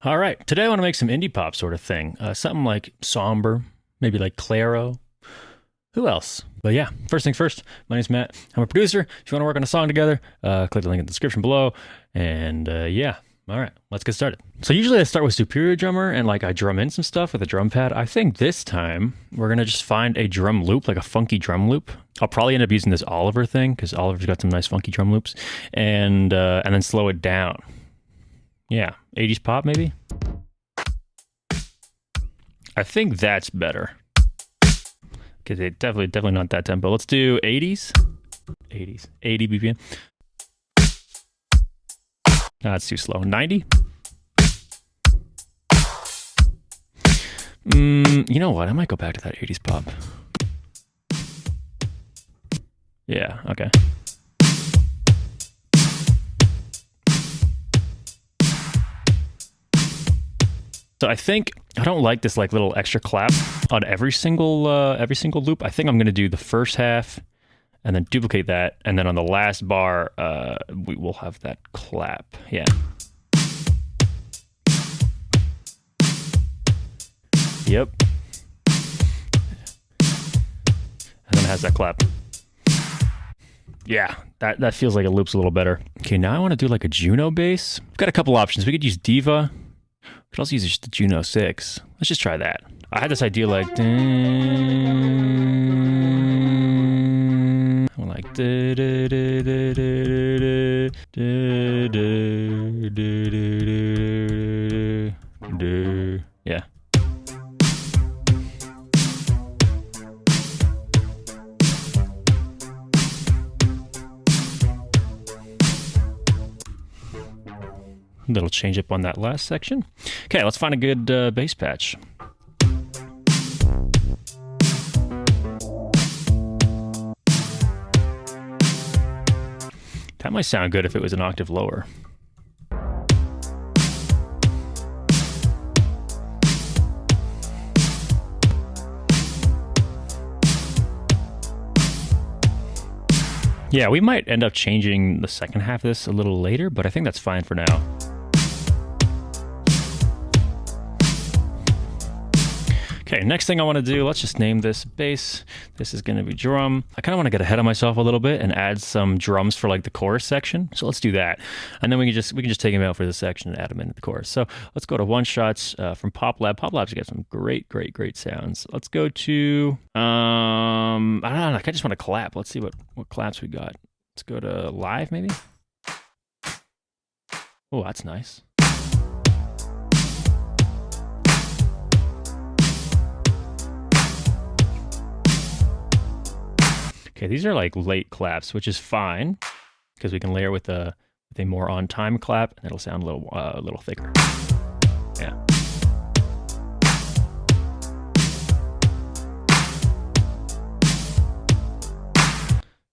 All right, today I want to make some indie pop sort of thing. Something like Sombr, maybe like Clairo. Who else? But yeah, first things first, my name's Matt. I'm a producer. If you want to work on a song together, click the link in the description below. And yeah, all right, let's get started. So usually I start with Superior Drummer and like I drum in some stuff with a drum pad. I think this time we're going to just find a drum loop, like a funky drum loop. I'll probably end up using this Oliver thing because Oliver's got some nice funky drum loops, and then slow it down. Yeah, 80s pop maybe? I think that's better. Because it definitely not that tempo. Let's do 80s. 80 BPM. No, that's too slow. 90? You know what? I might go back to that 80s pop. Yeah, okay. So I think I don't like this like little extra clap on every single loop. I think I'm gonna do the first half and then duplicate that, and then on the last bar we will have that clap. Yeah. Yep. And then it has that clap. Yeah, that feels like it loops a little better. Okay, now I want to do like a Juno bass. We've got a couple options. We could use Diva. We could also use just the Juno 6. Let's just try that. I had this idea like, yeah. Little change up on that last section. Okay, let's find a good bass patch. That might sound good if it was an octave lower. Yeah, we might end up changing the second half of this a little later, but I think that's fine for now. Okay, next thing I want to do, let's just name this bass. This is going to be drum. I kind of want to get ahead of myself a little bit and add some drums for like the chorus section. So let's do that. And then we can just take them out for this section and add them into the chorus. So let's go to One Shots from Pop Lab. Pop Lab's got some great sounds. Let's go to, I don't know, I just want to clap. Let's see what claps we got. Let's go to Live maybe. Oh, that's nice. Okay, these are like late claps, which is fine because we can layer with a more on-time clap, and it'll sound a little thicker. Yeah.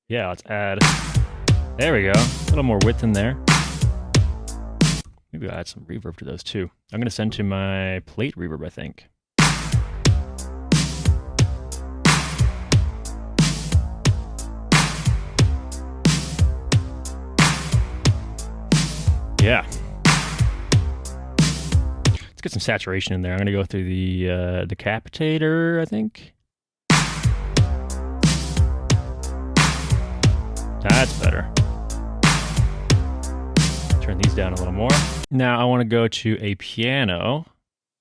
Yeah, let's add. There we go. A little more width in there. Maybe I'll add some reverb to those too. I'm gonna send to my plate reverb, I think. Yeah. Let's get some saturation in there. I'm going to go through the 𝗕𝗘𝗖𝗢𝗠𝗘, I think. That's better. Turn these down a little more. Now I want to go to a piano.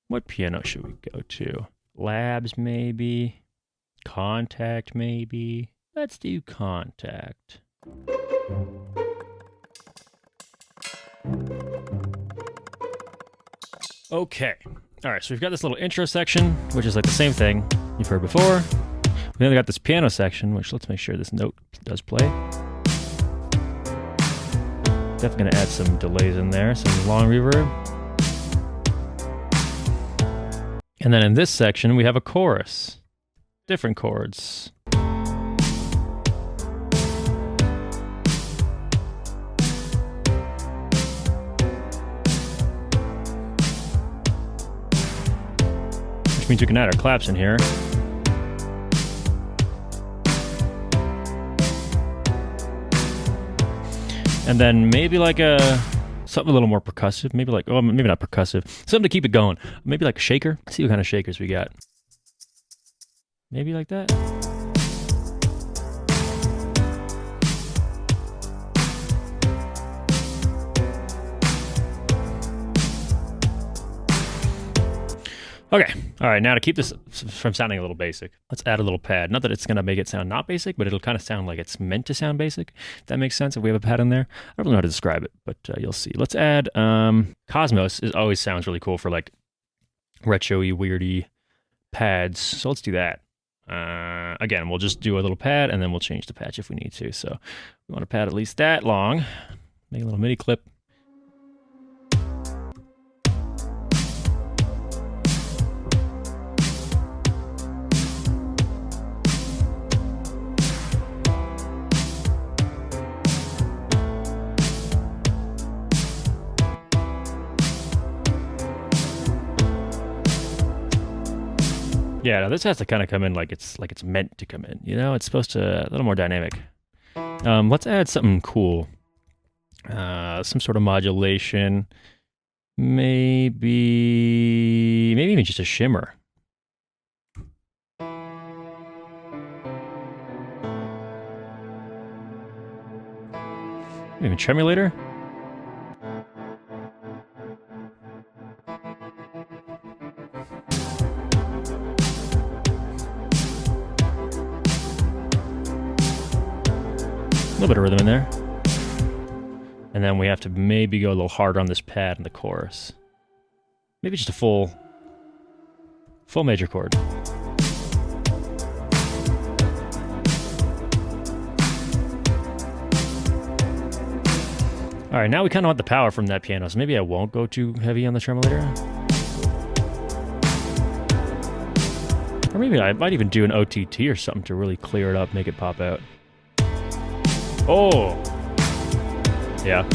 What piano should we go to? Labs maybe? Contact maybe? Let's do Contact. Okay, all right, so we've got this little intro section, which is like the same thing you've heard before. We then got this piano section, which let's make sure this note does play. Definitely gonna add some delays in there, some long reverb. And then in this section, we have a chorus. Different chords. Which means we can add our claps in here. And then maybe like a Something a little more percussive. Maybe like, oh, maybe not percussive. Something to keep it going. Maybe like a shaker. Let's see what kind of shakers we got. Maybe like that. Okay, all right, now to keep this from sounding a little basic, let's add a little pad. Not that it's gonna make it sound not basic, but it'll kind of sound like it's meant to sound basic, if that makes sense, if we have a pad in there. I don't really know how to describe it, but you'll see. Let's add, Cosmos always sounds really cool for like retro-y, weirdy pads, so let's do that. Again, we'll just do a little pad, and then we'll change the patch if we need to. So we want a pad at least that long, make a little MIDI clip. Yeah, now this has to kind of come in like it's meant to come in. You know, it's supposed to a little more dynamic. Let's add something cool. Some sort of modulation. Maybe even just a shimmer. Maybe a tremulator. A little bit of rhythm in there. And then we have to maybe go a little harder on this pad in the chorus. Maybe just a full major chord. All right, now we kind of want the power from that piano, so maybe I won't go too heavy on the tremolator. Or maybe I might even do an OTT or something to really clear it up, make it pop out. Oh! Yeah.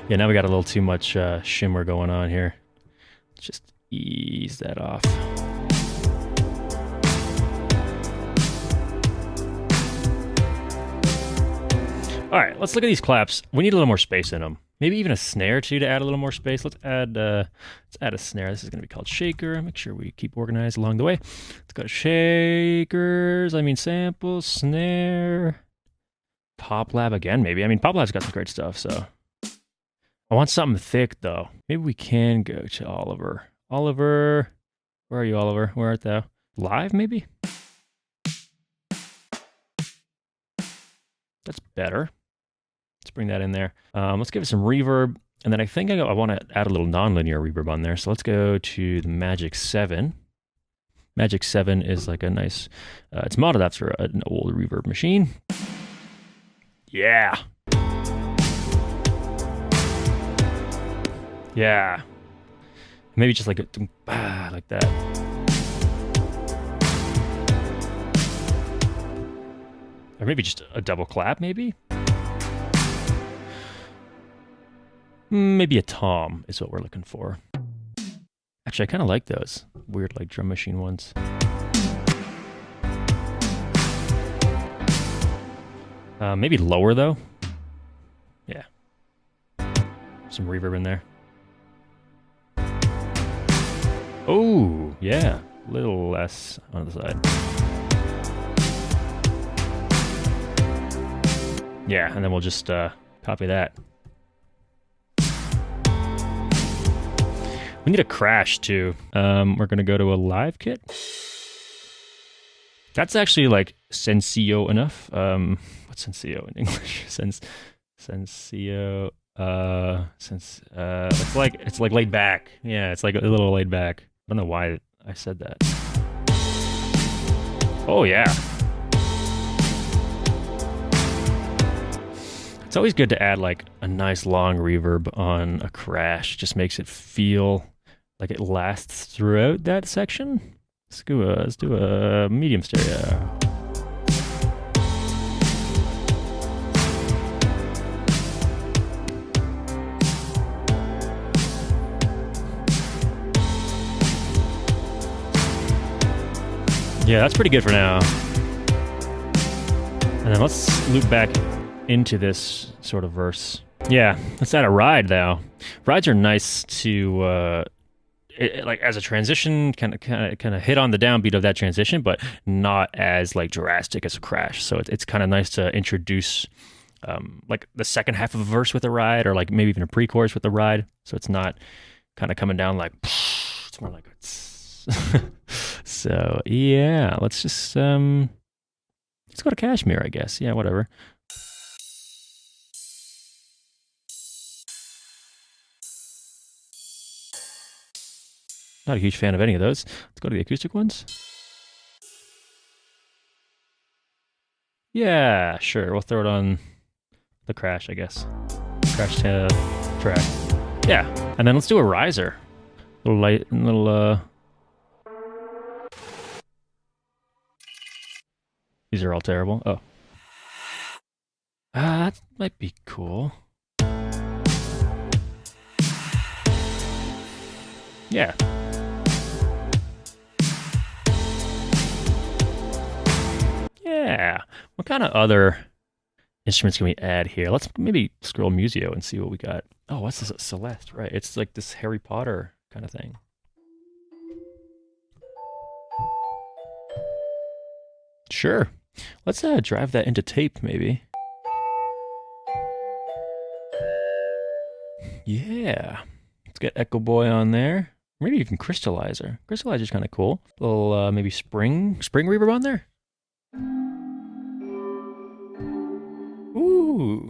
Yeah, now we got a little too much shimmer going on here. Let's just ease that off. All right, let's look at these claps. We need a little more space in them. Maybe even a snare too to add a little more space. Let's add a snare. This is going to be called shaker. Make sure we keep organized along the way. Let's go to shakers. I mean samples, snare. Pop Lab again, maybe. I mean, Pop Lab's got some great stuff, so. I want something thick, though. Maybe we can go to Oliver. Oliver. Where are you, Oliver? Where art thou? Live, maybe? That's better. Let's bring that in there. Let's give it some reverb. And then I think I want to add a little nonlinear reverb on there. So let's go to the Magic 7. Magic 7 is like a nice, it's modeled after an old reverb machine. Yeah. Yeah. Maybe just like like that. Or maybe just a double clap, maybe? Maybe a tom is what we're looking for. Actually, I kind of like those weird like drum machine ones. Maybe lower though. Yeah. Some reverb in there. Oh, yeah. A little less on the side. Yeah, and then we'll just copy that. We need a crash too. We're gonna go to a live kit. That's actually like Sensio enough. What's Sensio in English? Sensio. It's like laid back. Yeah, it's like a little laid back. I don't know why I said that. Oh yeah. It's always good to add like a nice long reverb on a crash. Just makes it feel like it lasts throughout that section. Let's do a medium stereo. Yeah, that's pretty good for now. And then let's loop back into this sort of verse. Yeah, let's add a ride though. Rides are nice to like as a transition, kind of hit on the downbeat of that transition, but not as like drastic as a crash. So it's kind of nice to introduce like the second half of a verse with a ride, or like maybe even a pre-chorus with a ride. So it's not kind of coming down like it's more like so yeah, let's just let's go to Kashmir, I guess. Yeah, whatever. Not a huge fan of any of those. Let's go to the acoustic ones. Yeah, sure. We'll throw it on the crash, I guess. Crash track. Yeah, and then let's do a riser. A little light, little. These are all terrible. Oh, that might be cool. Yeah. Yeah. What kind of other instruments can we add here? Let's maybe scroll Museo and see what we got. Oh, what's this? Celeste, right? It's like this Harry Potter kind of thing. Sure. Let's drive that into tape, maybe. Yeah. Let's get Echo Boy on there. Maybe even Crystallizer. Crystallizer's kind of cool. A little maybe spring reverb on there. Ooh.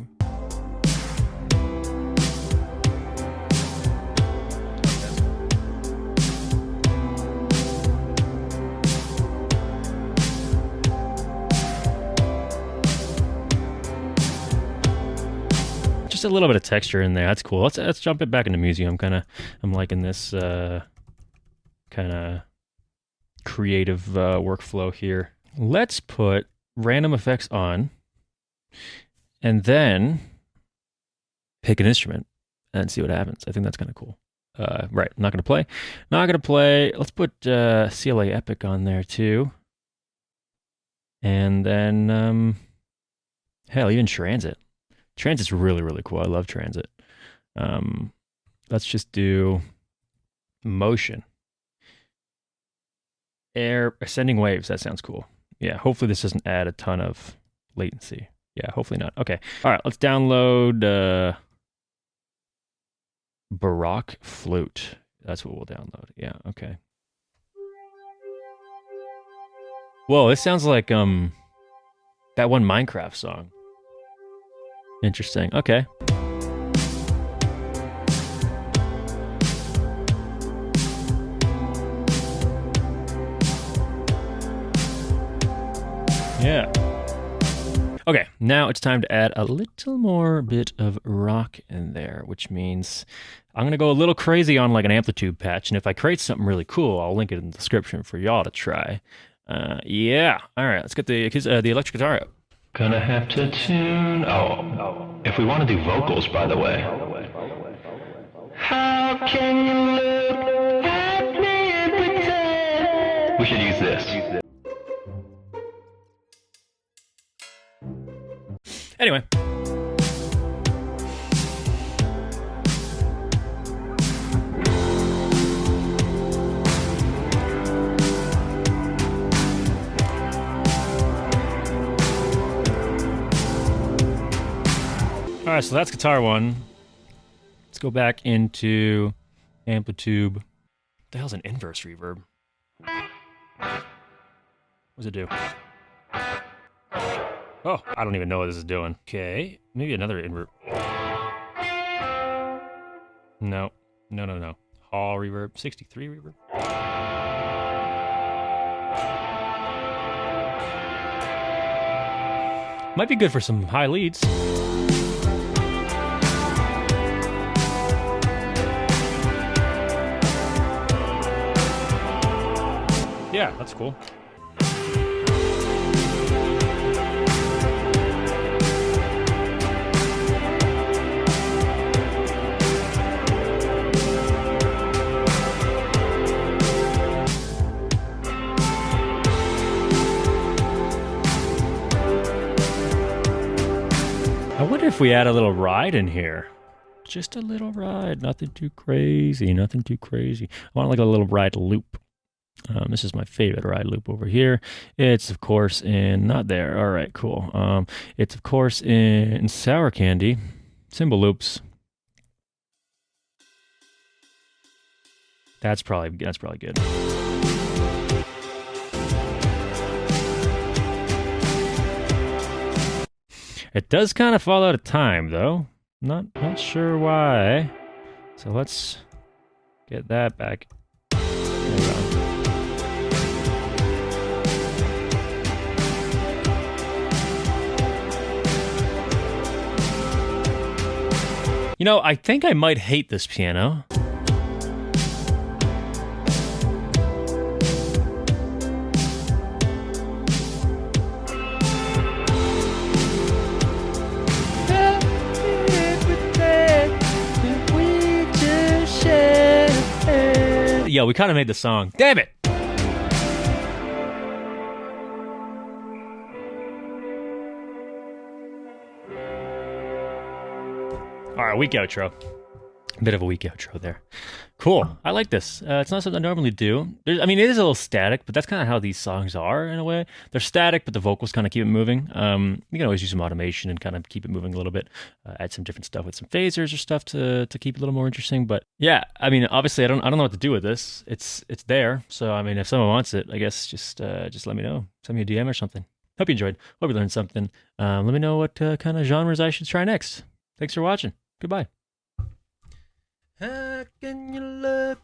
Just a little bit of texture in there. That's cool. Let's jump it back into Museum. I'm liking this kind of creative workflow here. Let's put random effects on, and then pick an instrument and see what happens. I think that's kind of cool. Right, not gonna play. Let's put CLA Epic on there too, and then hell, even Transit. Transit's really, really cool. I love Transit. Let's just do motion. Air ascending waves. That sounds cool. Yeah, hopefully this doesn't add a ton of latency. Yeah, hopefully not. Okay. All right, let's download Baroque Flute. That's what we'll download. Yeah, okay. Whoa, this sounds like that one Minecraft song. Interesting. Okay. Yeah. Okay, now it's time to add a little more bit of rock in there, which means I'm going to go a little crazy on like an amplitude patch, and if I create something really cool, I'll link it in the description for y'all to try. Yeah. All right, let's get the electric guitar out. Gonna have to tune. Oh, if we want to do vocals, by the way. How can you look at me and pretend? We should use this. Anyway. All right, so that's guitar one. Let's go back into amplitude. What the hell's an inverse reverb? What does it do? Oh, I don't even know what this is doing. Okay, maybe another invert. No. Hall reverb, 63 reverb. Might be good for some high leads. Yeah, that's cool. I wonder if if we add a little ride in here. Just a little ride, nothing too crazy, nothing too crazy. I want like a little ride loop. This is my favorite ride loop over here. It's of course in, not there, all right, cool. It's of course in Sour Candy, cymbal loops. That's probably good. It does kind of fall out of time though. Not sure why. So let's get that back. There we go. You know, I think I might hate this piano. Yeah, we kind of made the song. Damn it! All right, weak outro. Bit of a weak outro there. Cool. I like this. It's not something I normally do. I mean, it is a little static, but that's kind of how these songs are in a way. They're static, but the vocals kind of keep it moving. You can always use some automation and kind of keep it moving a little bit. Add some different stuff with some phasers or stuff to keep it a little more interesting. But yeah, I mean, obviously, I don't know what to do with this. It's there. So I mean, if someone wants it, I guess just let me know. Send me a DM or something. Hope you enjoyed. Hope you learned something. Let me know what kind of genres I should try next. Thanks for watching. Goodbye. How can you look